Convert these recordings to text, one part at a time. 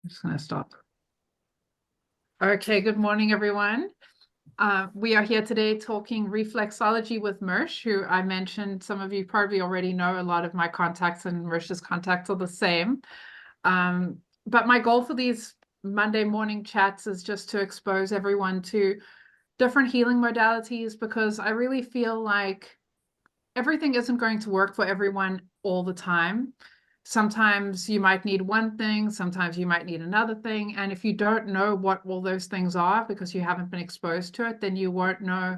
Just going to stop. Okay, good morning, everyone. We are here today talking reflexology with Mersh, who I mentioned. Some of you probably already know a lot of my contacts, and Mersh's contacts are the same. But my goal for these Monday morning chats is just to expose everyone to different healing modalities, because I really feel like everything isn't going to work for everyone all the time. Sometimes you might need one thing, sometimes you might need another thing. And if you don't know what all those things are because you haven't been exposed to it, then you won't know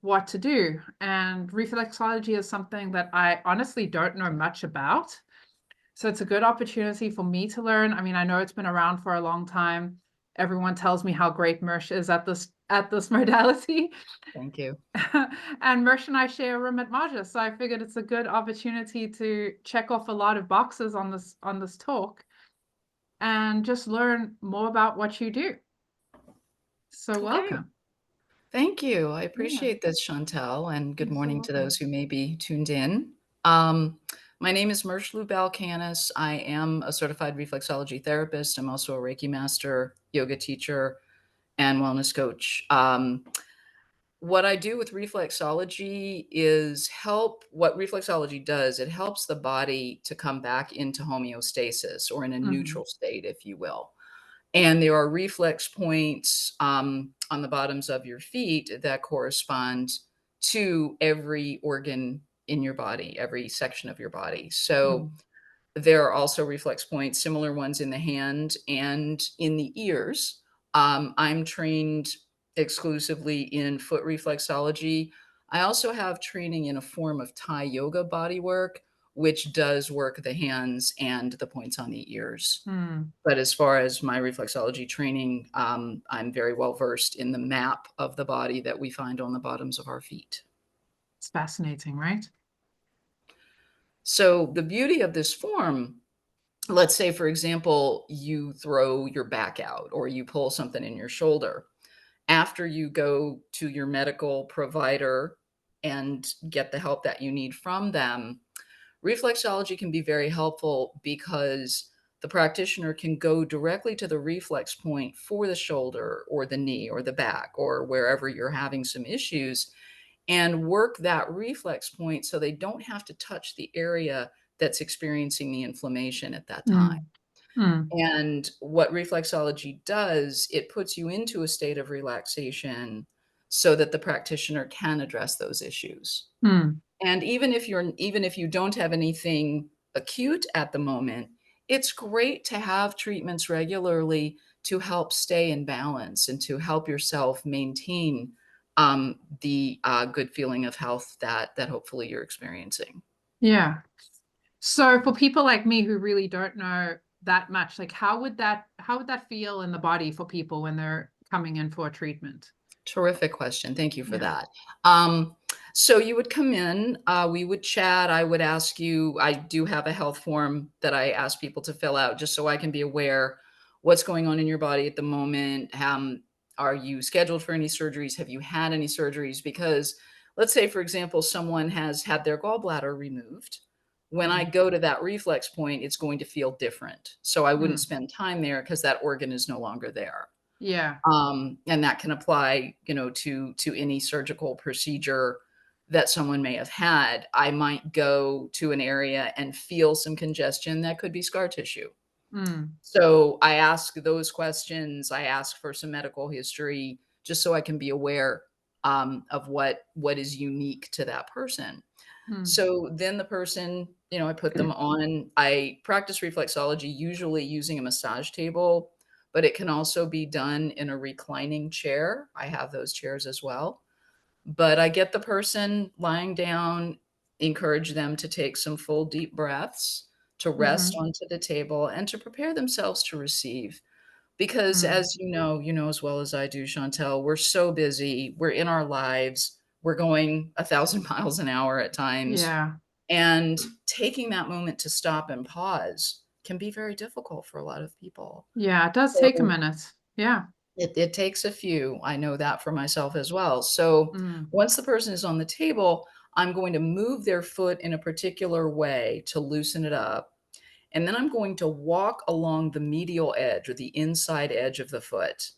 what to do. And reflexology is something that I honestly don't know much about. So it's a good opportunity for me to learn. I mean, I know it's been around for a long time. Everyone tells me how great Mersh is at this modality. Thank you. And Mersh and I share a room at Maja, so I figured it's a good opportunity to check off a lot of boxes on this talk and just learn more about what you do. So Okay. welcome. Thank you. I Yeah, appreciate this, Chantel, and good you're so morning to those welcome. who may be tuned in. Um, my name is Mersh Lubel Kanis. I am a certified reflexology therapist. I'm also a Reiki master, yoga teacher, and wellness coach. What I do with reflexology is what reflexology does, it helps the body to come back into homeostasis or in a Hmm. neutral state, if you will. And there are reflex points on the bottoms of your feet that correspond to every organ in your body, every section of your body. So Hmm. there are also reflex points, similar ones in the hand and in the ears. I'm trained exclusively in foot reflexology. I also have training in a form of Thai yoga body work, which does work the hands and the points on the ears. Hmm. But as far as my reflexology training, I'm very well versed in the map of the body that we find on the bottoms of our feet. It's fascinating, right? So the beauty of this form, let's say, for example, you throw your back out or you pull something in your shoulder. After you go to your medical provider and get the help that you need from them, reflexology can be very helpful because the practitioner can go directly to the reflex point for the shoulder or the knee or the back or wherever you're having some issues and work that reflex point so they don't have to touch the area that's experiencing the inflammation at that time. Hmm. Hmm. And what reflexology does, it puts you into a state of relaxation so that the practitioner can address those issues. Hmm. And even if you don't have anything acute at the moment, it's great to have treatments regularly to help stay in balance and to help yourself maintain the good feeling of health that hopefully you're experiencing. Yeah. So for people like me who really don't know that much, like how would that feel in the body for people when they're coming in for a treatment? Terrific question. Thank you for Yeah. that. Um, so you would come in, we would chat. I would ask you, I do have a health form that I ask people to fill out just so I can be aware what's going on in your body at the moment. Are you scheduled for any surgeries? Have you had any surgeries? Because let's say, for example, someone has had their gallbladder removed. When I Mm. go to that reflex point, it's going to feel different. So I wouldn't Mm. spend time there because that organ is no longer there. Yeah. And that can apply, to any surgical procedure that someone may have had. I might go to an area and feel some congestion that could be scar tissue. Mm. So I ask those questions. I ask for some medical history just so I can be aware of what is unique to that person. Mm. So then the person, I put them on. I practice reflexology usually using a massage table, but it can also be done in a reclining chair. I have those chairs as well. But I get the person lying down, encourage them to take some full deep breaths, to rest Mm-hmm. onto the table, and to prepare themselves to receive. Because Mm. as you know as well as I do, Chantel, we're so busy. We're in our lives. We're going 1,000 miles an hour at times. Yeah. And taking that moment to stop and pause can be very difficult for a lot of people. Yeah. It does take a So minute. Yeah. it takes a few. I know that for myself as well. So Mm. once the person is on the table, I'm going to move their foot in a particular way to loosen it up. and then I'm going to walk along the medial edge or the inside edge of the foot.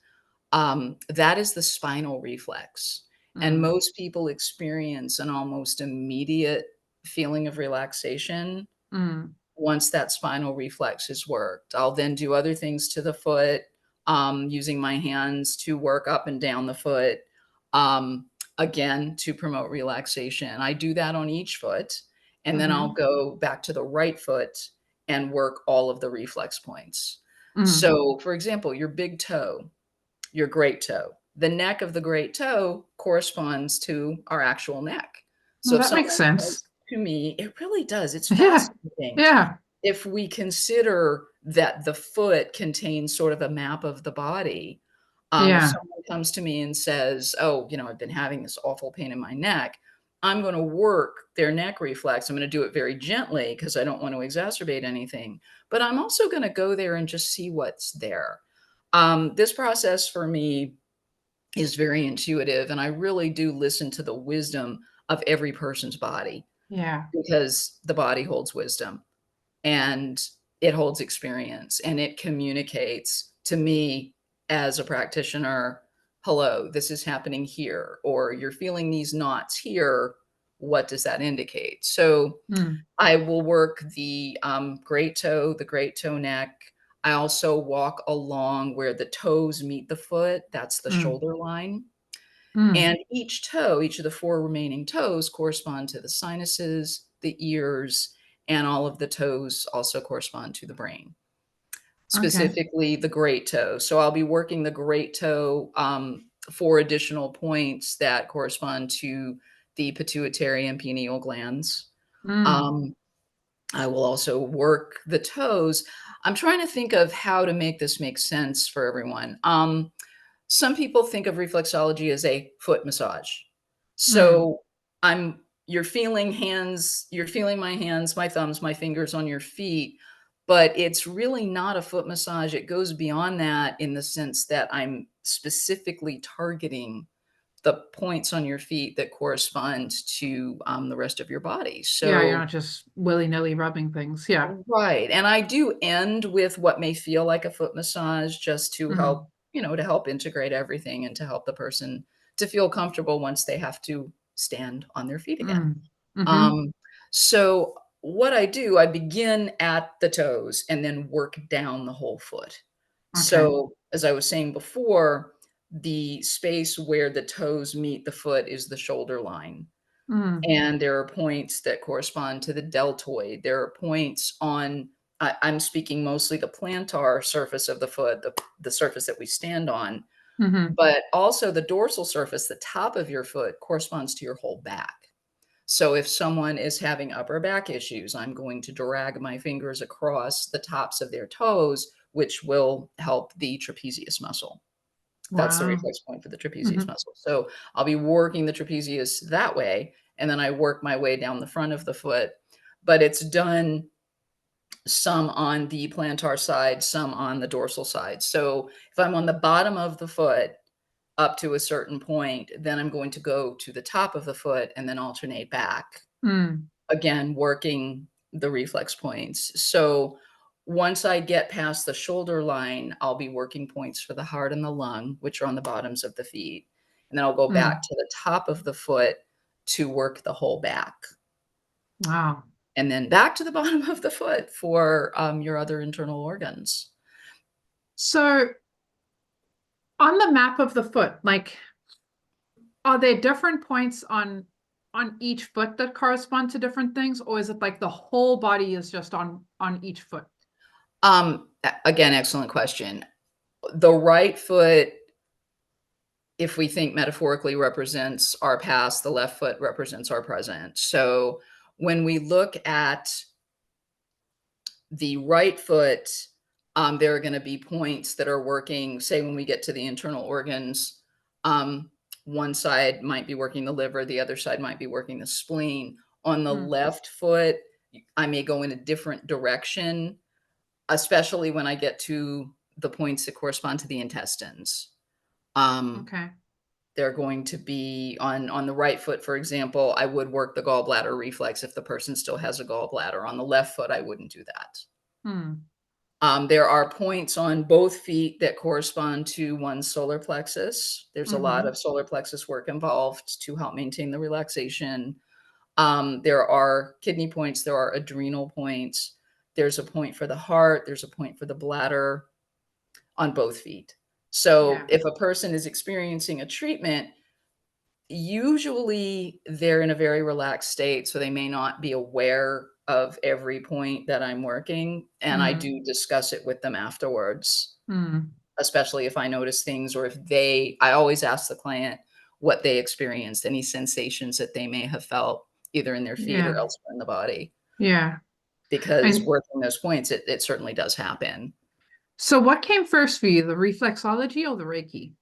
That is the spinal reflex. And Mm, most people experience an almost immediate feeling of relaxation mm, once that spinal reflex is worked. I'll then do other things to the foot, using my hands to work up and down the foot, um, again, to promote relaxation. I do that on each foot, and then I'll mhm, go back to the right foot and work all of the reflex points. mm. So, for example, your big toe, your great toe. The neck of the great toe corresponds to our actual neck. So Well, if that makes someone sense. says to me, it really does, it's Yeah, fascinating. yeah, If we consider that the foot contains sort of a map of the body, if yeah, someone comes to me and says, "Oh, I've been having this awful pain in my neck," I'm gonna work their neck reflex. I'm gonna do it very gently because I don't want to exacerbate anything, but I'm also gonna go there and just see what's there. This process for me is very intuitive, and I really do listen to the wisdom of every person's body yeah, because the body holds wisdom and it holds experience and it communicates to me as a practitioner, hello, this is happening here, or you're feeling these knots here. What does that indicate? So mm, I will work the great toe neck. I also walk along where the toes meet the foot. That's the mm, shoulder line. mm. And each toe, each of the 4 remaining toes correspond to the sinuses, the ears, and all of the toes also correspond to the brain, Okay. specifically the great toe. So I'll be working the great toe, 4 additional points that correspond to the pituitary and pineal glands. Mm, Um, I will also work the toes. I'm trying to think of how to make this make sense for everyone. Some people think of reflexology as a foot massage. mm. So you're feeling my hands, my thumbs, my fingers on your feet, but it's really not a foot massage. It goes beyond that in the sense that I'm specifically targeting the points on your feet that correspond to the rest of your body. Yeah, you're So not just willy-nilly rubbing things. Yeah. right, and I do end with what may feel like a foot massage just to Mm, help, to help integrate everything and to help the person to feel comfortable once they have to stand on their feet again. mm, mhm. Um, so what I do, I begin at the toes and then work down the whole foot. Okay. So as I was saying before, the space where the toes meet the foot is the shoulder line. Mm, And there are points that correspond to the deltoid. There are points on I'm speaking mostly the plantar surface of the foot, the surface that we stand on, mhm. but also the dorsal surface, the top of your foot corresponds to your whole back. So if someone is having upper back issues, I'm going to drag my fingers across the tops of their toes, which will help the trapezius muscle. That's the Wow. reflex point for the trapezius Mhm, muscle. So I'll be working the trapezius that way, and then I work my way down the front of the foot, but it's done some on the plantar side, some on the dorsal side. So if I'm on the bottom of the foot up to a certain point, then I'm going to go to the top of the foot and then alternate back, mm. again, working the reflex points. So once I get past the shoulder line, I'll be working points for the heart and the lung, which are on the bottoms of the feet. And then I'll go back Mm. to the top of the foot to work the whole back. Wow. And then back to the bottom of the foot for your other internal organs. So on the map of the foot, like, are there different points on each foot that correspond to different things, or is it like the whole body is just on each foot? Again, excellent question. The right foot, if we think metaphorically, represents our past, the left foot represents our present. So when we look at the right foot, there are going to be points that are working. Say, when we get to the internal organs, um, one side might be working the liver, the other side might be working the spleen. On the Mm, left foot, I may go in a different direction, especially when I get to the points that correspond to the intestines. Um, okay. they're going to be on the right foot, for example, I would work the gallbladder reflex if the person still has a gallbladder. On the left foot, I wouldn't do that. Mm. There are points on both feet that correspond to one's solar plexus. There's a lot Mm-hmm. of solar plexus work involved to help maintain the relaxation. There are kidney points, there are adrenal points, there's a point for the heart, there's a point for the bladder on both feet. So Yeah. if a person is experiencing a treatment, usually they're in a very relaxed state, so they may not be aware of every point that I'm working, and I Mm. do discuss it with them afterwards, Mm. especially if I notice things or if I always ask the client what they experienced, any sensations that they may have felt either in their feet or Yeah. elsewhere in the body, Yeah. because And working those points, it certainly does happen. so what came first for you, the reflexology or the Reiki?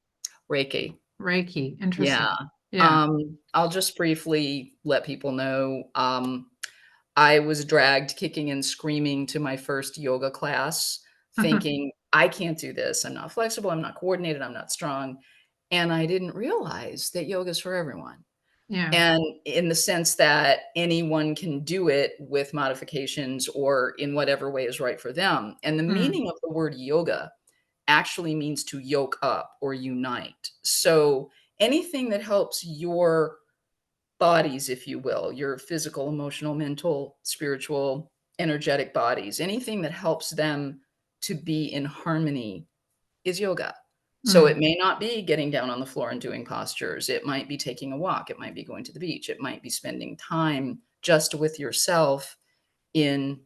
Reiki. Reiki. Yeah. Interesting. Yeah. I'll just briefly let people know, I was dragged kicking and screaming to my first yoga class, thinking, "I can't do this. I'm not flexible, I'm not coordinated, I'm not strong." And I didn't realize that yoga is for everyone. Yeah. And in the sense that anyone can do it with modifications or in whatever way is right for them. And the Mm. meaning of the word yoga actually means to yoke up or unite. So anything that helps your bodies, if you will, your physical, emotional, mental, spiritual, energetic bodies, anything that helps them to be in harmony is yoga. So it Mm. may not be getting down on the floor and doing postures. It might be taking a walk. It might be going to the beach. It might be spending time just with yourself in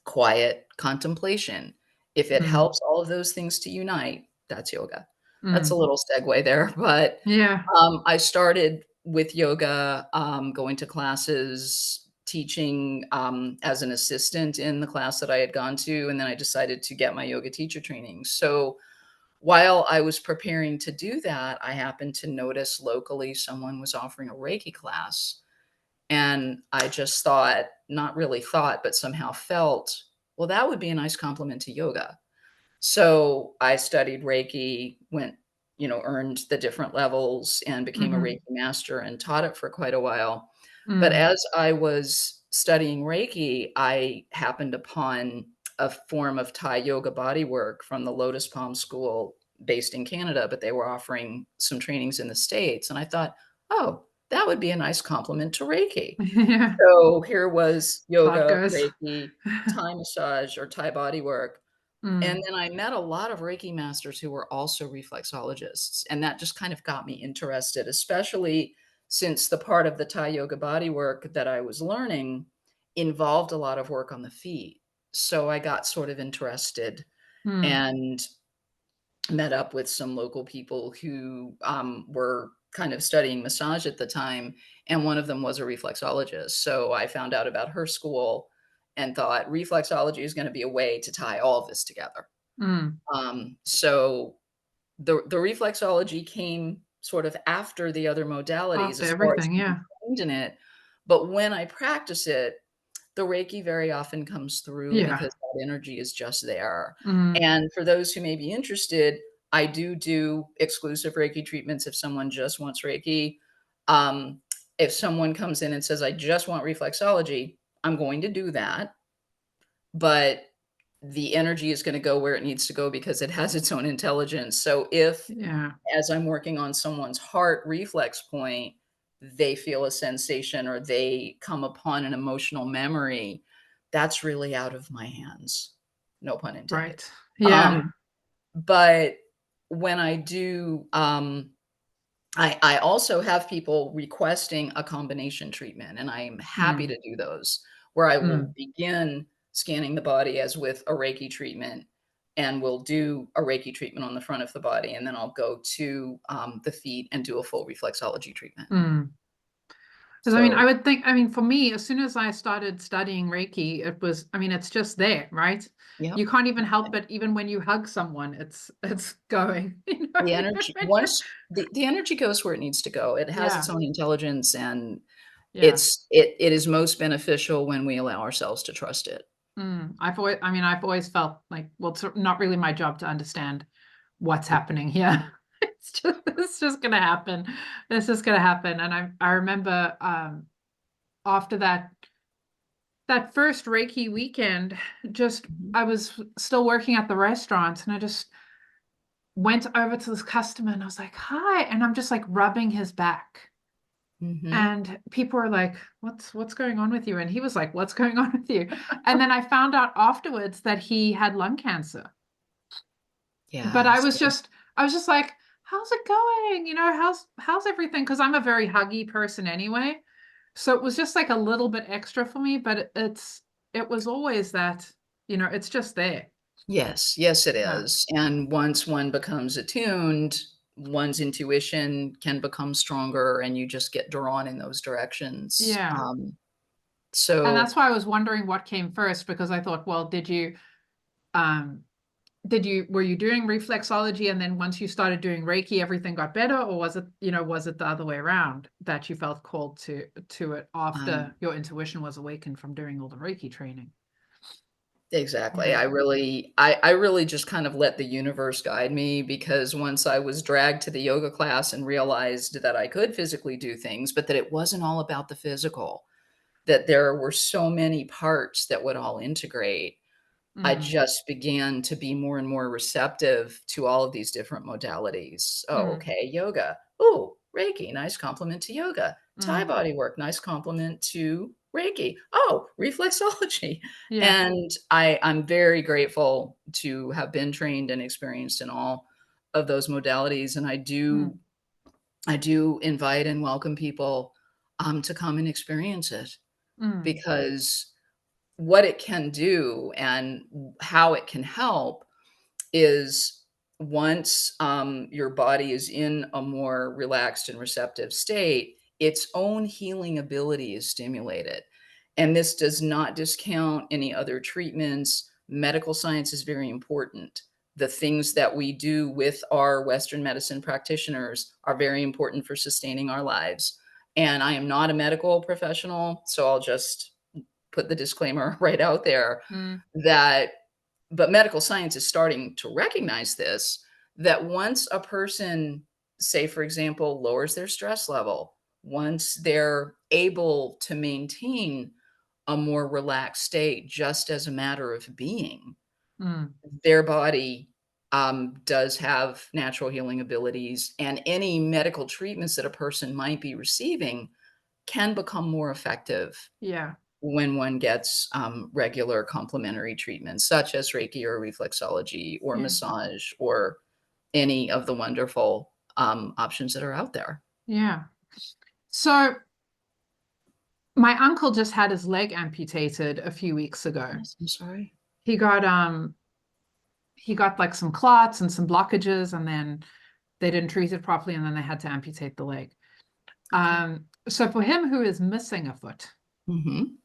quiet contemplation. If it Mm. helps all of those things to unite, that's yoga. That's a Mm. little segue there, but Yeah. I started with yoga, going to classes, teaching as an assistant in the class that I had gone to, and then I decided to get my yoga teacher training. So while I was preparing to do that, I happened to notice locally someone was offering a Reiki class. And I just thought, not really thought, but somehow felt, well, that would be a nice complement to yoga. So I studied Reiki, earned the different levels and became a Mm-hmm. Reiki master and taught it for quite a while. But Mm. as I was studying Reiki, I happened upon a form of Thai yoga body work from the Lotus Palm School based in Canada, but they were offering some trainings in the States. And I thought, oh, that would be a nice complement to Reiki. Yeah. So here was That's how it yoga, goes. Reiki, Thai massage, or Thai body work, and Mm. then I met a lot of Reiki masters who were also reflexologists, and that just kind of got me interested, especially since the part of the Thai yoga body work that I was learning involved a lot of work on the feet. So I got sort of interested Mm. and met up with some local people who were kind of studying massage at the time, and one of them was a reflexologist. So I found out about her school and thought reflexology is going to be a way to tie all of this together. Mm. So the reflexology came sort of after the other modalities After as far as everything. being Yeah. trained in it. But when I practice it, the Reiki very often comes through Yeah. because that energy is just there. Mm. And for those who may be interested, I do exclusive Reiki treatments if someone just wants Reiki. Um, if someone comes in and says, I just want reflexology, I'm going to do that. But the energy is going to go where it needs to go because it has its own intelligence. So if, Yeah. as I'm working on someone's heart reflex point, they feel a sensation or they come upon an emotional memory, that's really out of my hands. No pun intended. Right. Um, Yeah. but when I do, I also have people requesting a combination treatment, and I am happy Mm. to do those where I will Mm. begin scanning the body as with a Reiki treatment, and we'll do a Reiki treatment on the front of the body, and then I'll go to the feet and do a full reflexology treatment. Mm. Because I mean, I So, would think, I mean, for me, as soon as I started studying Reiki, it was, I mean, it's just there, right? yeah, You can't even help it. Even when you hug someone, it's going, the energy once the energy goes where it needs to go. It has its Yeah. own intelligence, and Yeah. it is most beneficial when we allow ourselves to trust it. Mm. I've always felt like, well, it's not really my job to understand what's happening here. It's just gonna happen. It's just gonna happen. And I remember after that that first Reiki weekend, just Mhm. I was still working at the restaurant and I just went over to this customer and I was like, "Hi," and I'm just like rubbing his back. Mhm. And people were like, "What's going on with you?" And he was like, "What's going on with you?" And then I found out afterwards that he had lung cancer. But Yeah, see, I was just like, "How's it going? You know, how's everything?" Because I'm a very huggy person anyway. So it was just like a little bit extra for me, but it was always that, it's just there. yes, yes, it Yeah. is, and once one becomes attuned, one's intuition can become stronger, and you just get drawn in those directions, Yeah. And so that's why I was wondering what came first because I thought, well, um were you doing reflexology and then once you started doing Reiki, everything got better, or was it the other way around that you felt called to it um after your intuition was awakened from doing all the Reiki training? exactly. Yeah. I really just kind of let the universe guide me because once I was dragged to the yoga class and realized that I could physically do things, but that it wasn't all about the physical, that there were so many parts that would all integrate. I Mm, just began to be more and more receptive to all of these different modalities. Oh, mm, okay, yoga. Oh, Reiki, nice compliment to yoga. Thai mm. body work, nice compliment to Reiki. Oh, reflexology. Yeah. And I'm very grateful to have been trained and experienced in all of those modalities. And Mm, I do invite and welcome people to come and experience it mm, because what it can do and how it can help is once your body is in a more relaxed and receptive state, its own healing ability is stimulated. And this does not discount any other treatments. Medical science is very important. The things that we do with our Western medicine practitioners are very important for sustaining our lives. And I am not a medical professional, so I'll just put the disclaimer right out there mm, that but medical science is starting to recognize this, that once a person, say, for example, lowers their stress level, once they're able to maintain a more relaxed state just as a matter of being, mm. their body does have natural healing abilities, and any medical treatments that a person might be receiving can become more effective Yeah. when one gets regular complementary treatments, such as Reiki or reflexology or Yeah. massage or any of the wonderful options that are out there. Yeah. So my uncle just had his leg amputated a few weeks ago. Yes, I'm sorry. He got he got like some clots and some blockages, and then they didn't treat it properly, and then they had to amputate the leg. Okay. So for him who is missing a foot, Mhm.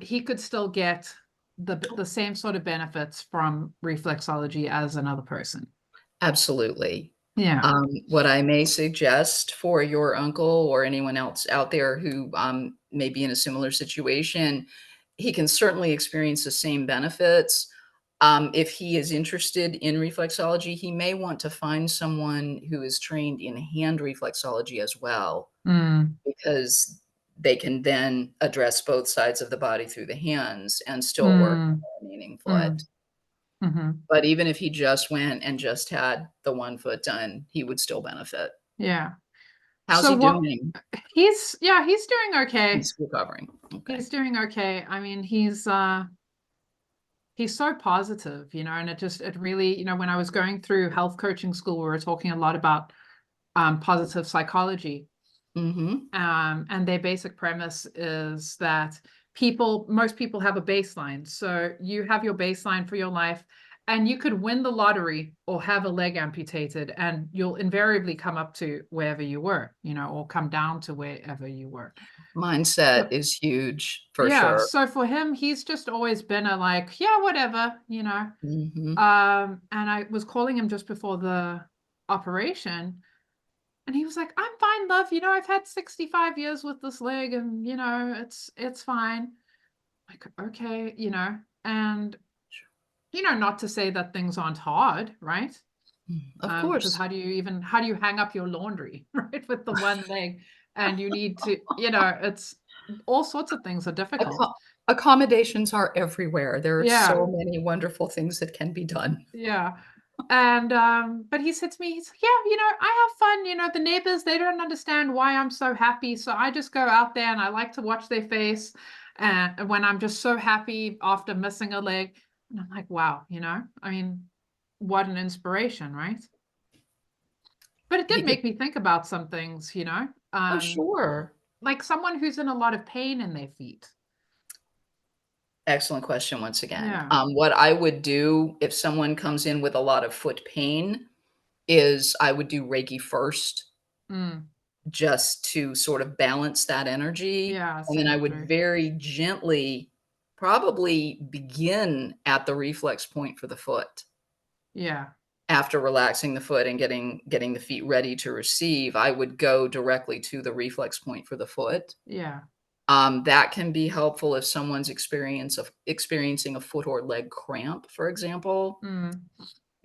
he could still get the same sort of benefits from reflexology as another person. Absolutely. Yeah. What I may suggest for your uncle or anyone else out there who may be in a similar situation, he can certainly experience the same benefits. If he is interested in reflexology, he may want to find someone who is trained in hand reflexology as well, Mm, because they can then address both sides of the body through the hands and still work mm, on the remaining foot. mm, hmm. But even if he just went and just had the one foot done, he would still benefit. Yeah. How's So he what doing? he's doing okay. He's recovering. Okay. He's doing okay. I mean, he's so positive, and it really, when I was going through health coaching school, we were talking a lot about positive psychology. Mhm. And their basic premise is that most people have a baseline. So you have your baseline for your life, and you could win the lottery or have a leg amputated, and you'll invariably come up to wherever you were, or come down to wherever you were. Mindset So, is huge for yeah. sure. So for him, he's just always been a like, yeah, whatever. Mhm. And I was calling him just before the operation. And he was like, "I'm fine, love. I've had 65 years with this leg and, it's fine." Like, okay, and, not to say that things aren't hard, right? Of Because course. how do you hang up your laundry, right? With the one leg and you need to, it's all sorts of things are I difficult. call Accommodations are everywhere. There are Yeah. so many wonderful things that can be done. Yeah. And but he said to me, he's like, yeah, I have fun, the neighbors, they don't understand why I'm so happy. So I just go out there and I like to watch their face. And when I'm just so happy after missing a leg. And I'm like, wow, I mean, what an inspiration, right? But it He did could make me think about some things, Oh, sure. like someone who's in a lot of pain in their feet. Excellent question once again. Yeah. What I would do if someone comes in with a lot of foot pain is I would do Reiki first, Mm. just to sort of balance that energy, Yeah, and then I same would true. very gently probably begin at the reflex point for the foot. Yeah. After relaxing the foot and getting the feet ready to receive, I would go directly to the reflex point for the foot. Yeah. That can be helpful if someone's experiencing a foot or leg cramp, for example, Mm.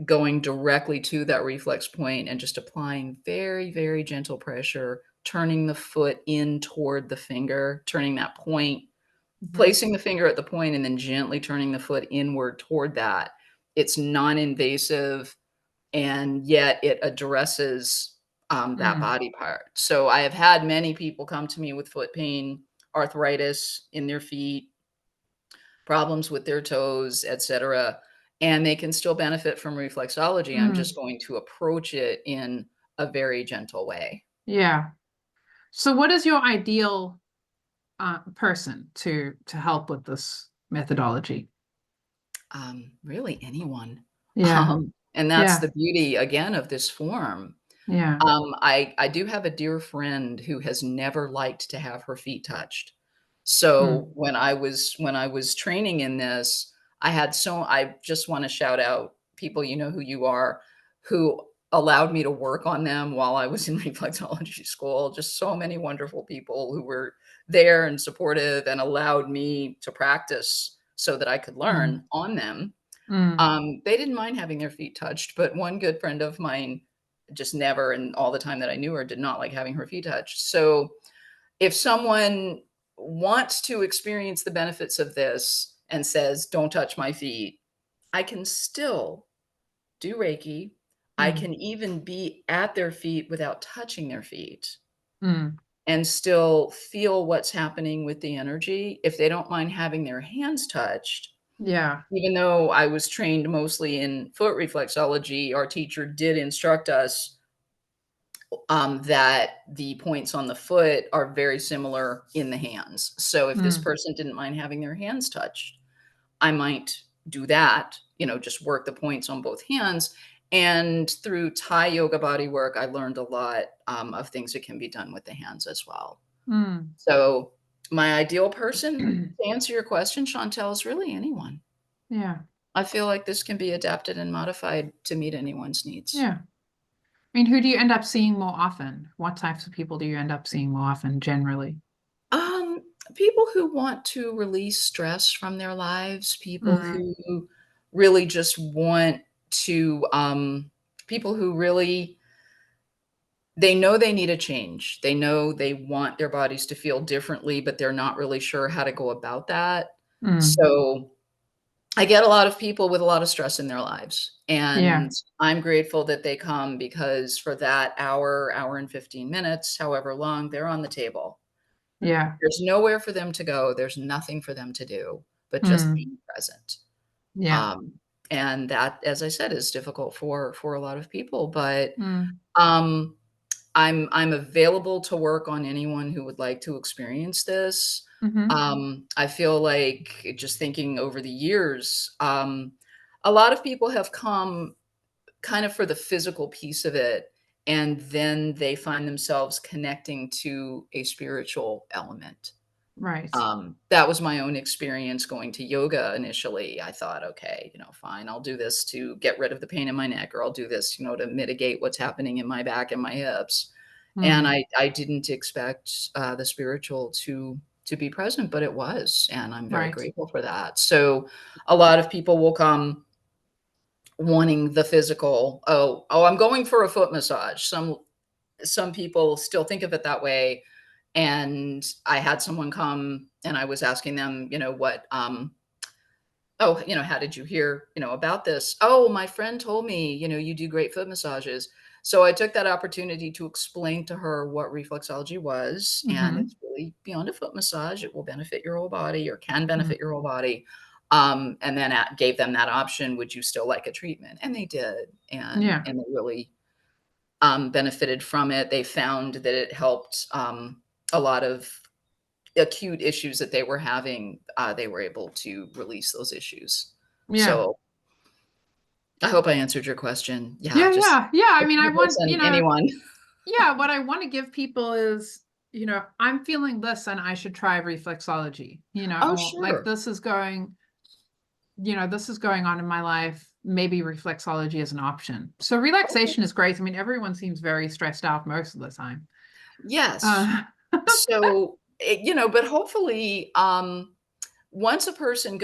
going directly to that reflex point and just applying very, very gentle pressure, turning the foot in toward the finger, turning that point, Hmm. placing the finger at the point, and then gently turning the foot inward toward that. It's non-invasive, and yet it addresses, that Mm. body part. So I have had many people come to me with foot pain, arthritis in their feet, problems with their toes, etc., and they can still benefit from reflexology. I'm just Mm. going to approach it in a very gentle way. Yeah. So what is your ideal person to help with this methodology? Really anyone. Yeah. And that's Yeah. the beauty again of this form. Yeah. I do have a dear friend who has never liked to have her feet touched. Mm. So when I was training in this, I just want to shout out people, you know who you are, who allowed me to work on them while I was in reflexology school. Just so many wonderful people who were there and supportive and allowed me to practice so that I could Mm. learn on them. Mm. They didn't mind having their feet touched, but one good friend of mine just never, and all the time that I knew her, did not like having her feet touched. So if someone wants to experience the benefits of this and says, "Don't touch my feet," I can still do Reiki. I Mm. can even be at their feet without touching their feet Mm. and still feel what's happening with the energy. If they don't mind having their hands touched, Yeah. even though I was trained mostly in foot reflexology, our teacher did instruct us, that the points on the foot are very similar in the hands. So if this Mm. person didn't mind having their hands touched, I might do that, just work the points on both hands. And through Thai yoga body work, I learned a lot, of things that can be done with the hands as well. Mm. So my ideal person, to answer your question, Chantel, is really anyone. Yeah. I feel like this can be adapted and modified to meet anyone's needs. Yeah. I mean, who do you end up seeing more often? What types of people do you end up seeing more often generally? Um, People who want to release stress from their lives, people Mm. who really just want to, people who really they know they need a change. They know they want their bodies to feel differently, but they're not really sure how to go about that. Mm. So I get a lot of people with a lot of stress in their lives, Yeah. and I'm grateful that they come because for that hour, hour and 15 minutes, however long, they're on the table. Yeah. There's nowhere for them to go, there's nothing for them to do but just Mm. be present. Yeah. Um, and that, as I said, is difficult for a lot of people, but, Mm. um, I'm available to work on anyone who would like to experience this. Mm-hmm. I feel like just thinking over the years, a lot of people have come kind of for the physical piece of it, and then they find themselves connecting to a spiritual element. Right. That was my own experience going to yoga initially. I thought, okay, fine, I'll do this to get rid of the pain in my neck, or I'll do this, to mitigate what's happening in my back and my hips. And Mm. I didn't expect the spiritual to be present, but it was, and I'm very Right. grateful for that. So a lot of people will come wanting the physical. Oh, I'm going for a foot massage. Some people still think of it that way. And I had someone come and I was asking them, what, "Oh, how did you hear, about this?" "Oh, my friend told me, you do great foot massages." So I took that opportunity to explain to her what reflexology was, and Mhm. it's really beyond a foot massage. It will benefit your whole body or can Mm. benefit your whole body. And then gave them that option. Would you still like a treatment? And they did, and Yeah. and they really benefited from it. They found that it helped a lot of acute issues that they were having. They were able to release those issues. Yeah. So I hope I answered your question. Yeah, Yeah, just yeah. Yeah, I mean, I advice want, on anyone. yeah, what I want to give people is, I'm feeling this and I should try reflexology, Oh, or like sure. this is going on in my life. Maybe reflexology is an option. So Okay. relaxation is great. I mean, everyone seems very stressed out most of the time. Yes. Uh, So, but hopefully, once a person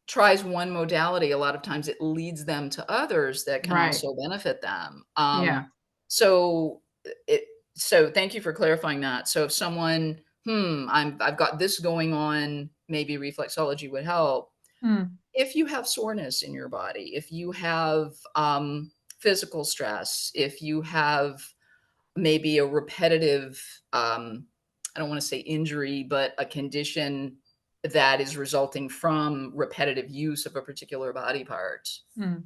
tries one modality, a lot of times it leads them to others that can right. also benefit them. Yeah. So it so thank you for clarifying that. So if someone, I've got this going on, maybe reflexology would help. Mm, If you have soreness in your body, if you have physical stress, if you have maybe a repetitive, I don't want to say injury, but a condition that is resulting from repetitive use of a particular body part. mm,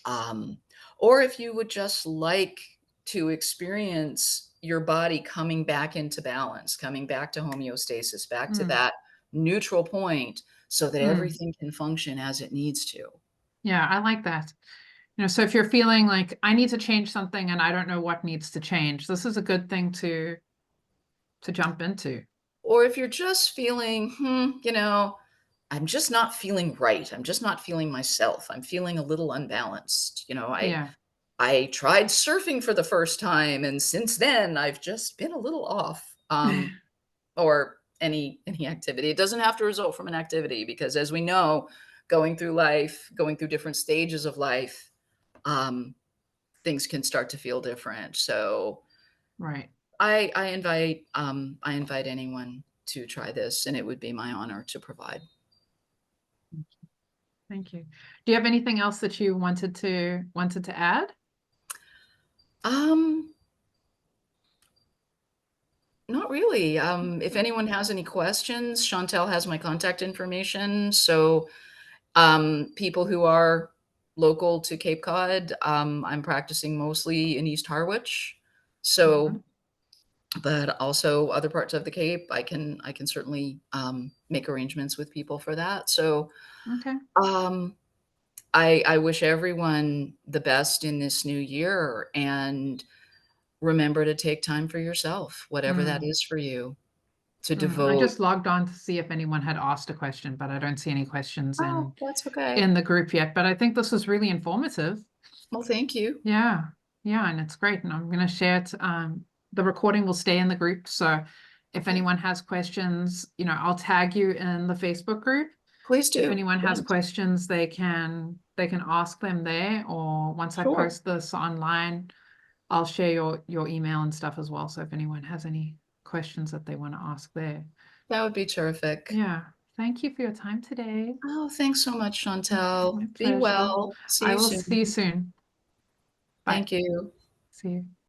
Um, or if you would just like to experience your body coming back into balance, coming back to homeostasis, back to mm, that neutral point so that mm. everything can function as it needs to. Yeah, I like that. So if you're feeling like I need to change something and I don't know what needs to change, this is a good thing to jump into. Or if you're just feeling, I'm just not feeling right. I'm just not feeling myself. I'm feeling a little unbalanced. Yeah. I tried surfing for the first time, and since then I've just been a little off. Or any activity. It doesn't have to result from an activity because, as we know, going through life, going through different stages of life, um, things can start to feel different. So Right. I invite anyone to try this, and it would be my honor to provide. Thank you. Do you have anything else that you wanted to add? Um, Not really. If anyone has any questions, Chantel has my contact information. So, people who are local to Cape Cod, I'm practicing mostly in East Harwich. Mhm. So, but also other parts of the Cape, I can certainly make arrangements with people for that. So, Okay. um, I wish everyone the best in this new year, and remember to take time for yourself, whatever that Mm, is for you, to I devote. just logged on to see if anyone had asked a question, but I don't see any questions Oh, in that's okay. in the group yet. But I think this was really informative. Well, thank you. Yeah. Yeah, and it's great. And I'm going to share it. The recording will stay in the group. So if Okay. anyone has questions, I'll tag you in the Facebook group. Please If do. anyone has Thanks. questions, they can ask them there, or once I Sure. post this online, I'll share your email and stuff as well. So if anyone has any questions that they want to ask there. That would be terrific. Yeah. Thank you for your time today. Oh, thanks so much, It's Chantel. my Be pleasure. well. See I you will see you soon. soon. Bye. Thank you. See you.